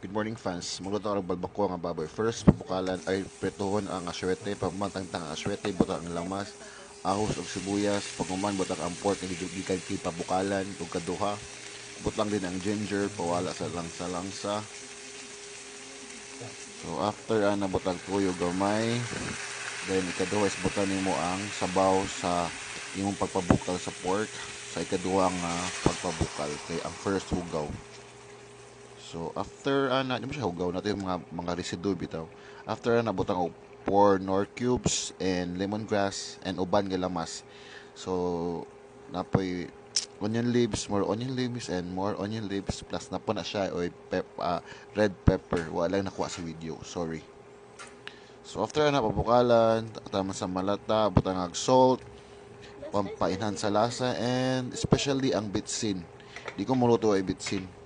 Good morning fans. Magluto ang balbako nga baboy. First, pabukalan ay pretuhon ang aswete, pamantang-tang ang aswete, butang ang lamas, ahos ug sibuyas, paghuman butang ang pork nga gikan kay pabukalan ug kaduha. Butang din ang ginger, pawala sa langsa-langsa. So after butang tuyo gamay, then ikaduha is butang nimo ang sabaw sa imong pagpabukal sa pork sa ikaduhang pagpabukal kay ang first hugaw. So after di mo siya hugaw nato yung mga residue bitaw. After butang og 4 nor cubes and lemongrass and uban nga lamas. So napoy onion leaves and more onion leaves plus napo na siya oy red pepper. Wala lang nakuha sa video. Sorry. So after pabukalan, tama sa malata, butang ang salt, pampainhan sa lasa and especially ang bitsin. Di ko muluto ay bitsin.